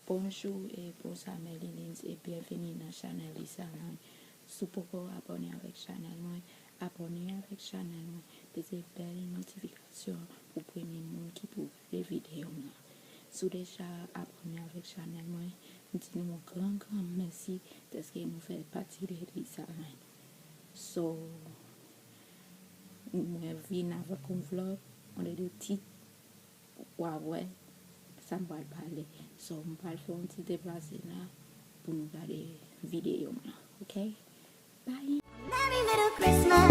Bonjour et bonsoir mes linens et bienvenue dans la chaîne Lisa. Si vous pouvez abonner avec la chaîne, abonnez avec la chaîne, laissez belle notification pour le premier monde qui trouve les vidéos. Si vous déjà abonné avec la chaîne, dites-nous un grand merci parce que nous fait partie de Lisa. So, moi viens avec un vlog, on est de titre, ouais. Ça me va parler. So, je vais faire un petit déplacement là pour nous regarder la vidéo. Ok? Bye! Merry little Christmas.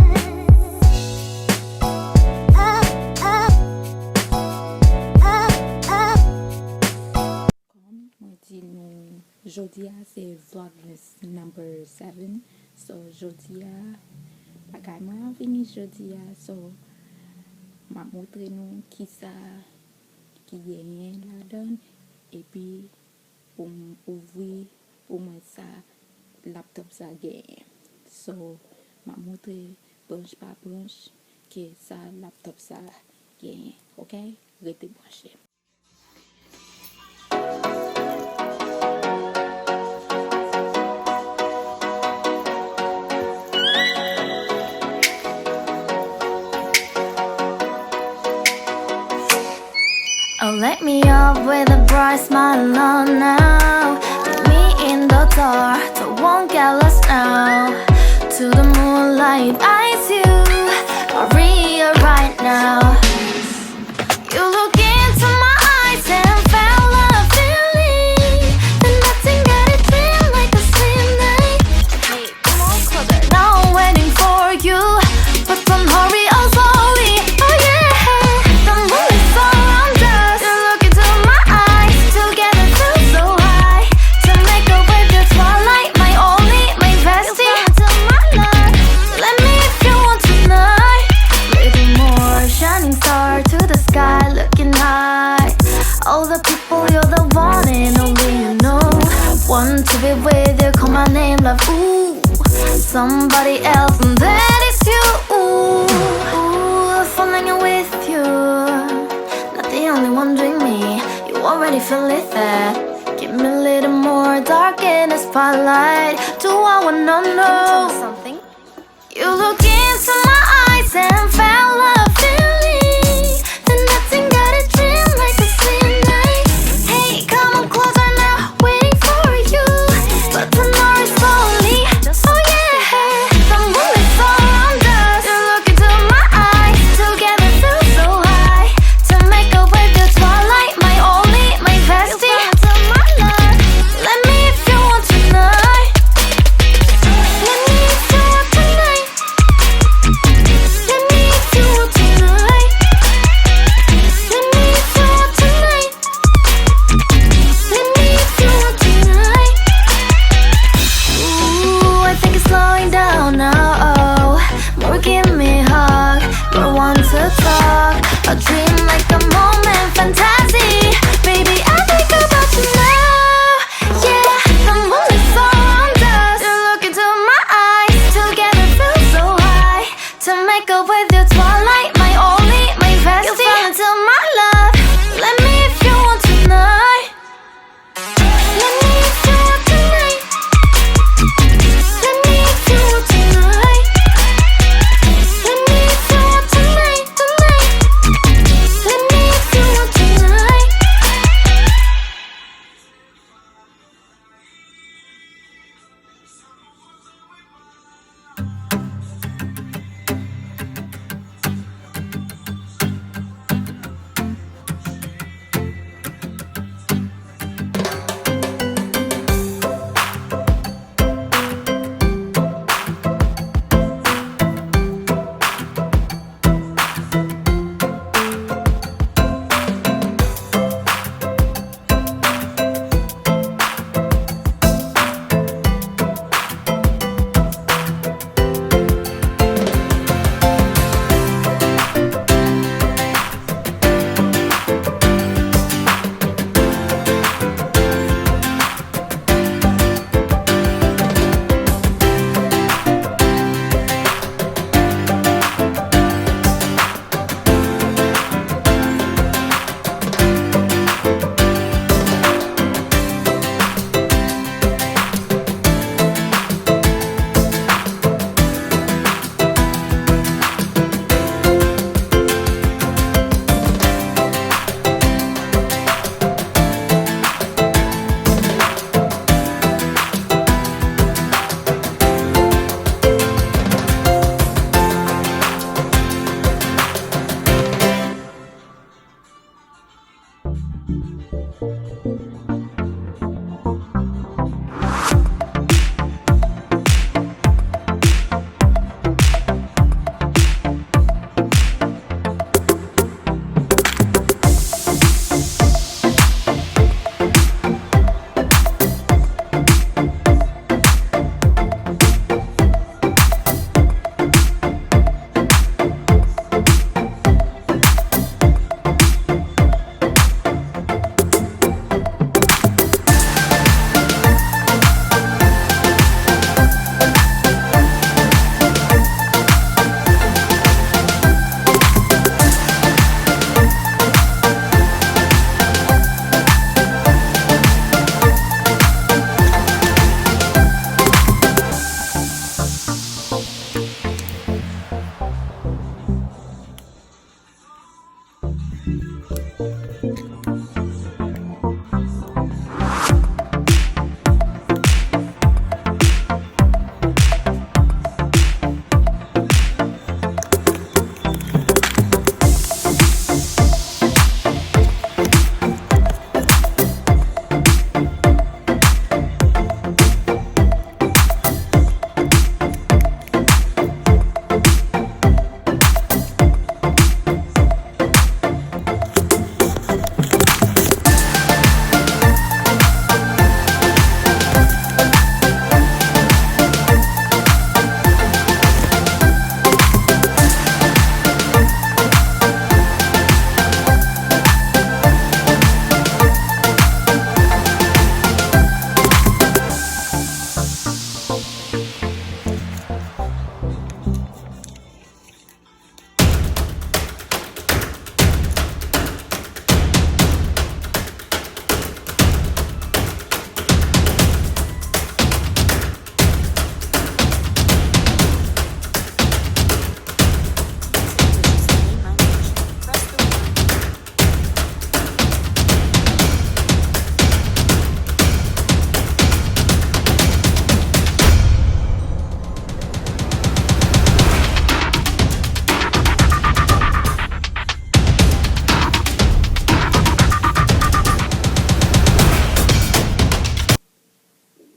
Comme moi dit nous, Jodia c'est Vlogmas number 7. So, Jodia, bagay moi vini Jodia. So, m'a montré nous qui ça qui gagne la donne et puis pour ouvrir pour moi ça laptop ça gagne. So, m'a montré branche par branche que ça laptop ça gagne. OK? Rete branché. Oh, let me up with a bright smile on now. Meet me in the dark, so won't get lost now. To the moonlight, eyes you, Maria right now. You look into my eyes and felt a feeling that nothing got it feel like a slim night. Hey, come on closer, now I'm waiting for you, but don't hurry, oh slowly. Oh yeah, the moonlight's around us. You look into my eyes, together feel so high. To make a way through twilight, my only, my bestie. You fall into my life, let me if you want tonight. Little more shining star to the sky, looking high. All the people, you're the one and only you know. Want to be with you, call my name, love, ooh. Somebody else, and that is you, ooh. Falling in with you, not the only one doing me. You already feel it there. Give me a little more dark in the spotlight. Do I wanna know? Can you tell me something? You look into my eyes and felt a feeling that nothing got a dream like a slim night. Hey, come on closer now, waiting for you, but tomorrow is slowly. Oh yeah, the moonlight's around us. You look into my eyes, together feel so high. To make a way through twilight, my only, my bestie. You fall into my life, let me if you want tonight. Let me if you want tonight. Let me if you want tonight.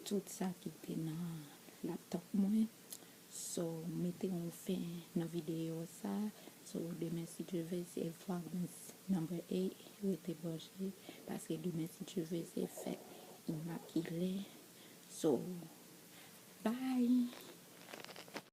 tout ça qui était dans laptop moi. So, mettez en fin dans vidéo ça. So, demain si Dieu veut, c'est Vlogmas number 8, rete branche, parce que demain si Dieu veut, c'est fait immaculé. So, bye.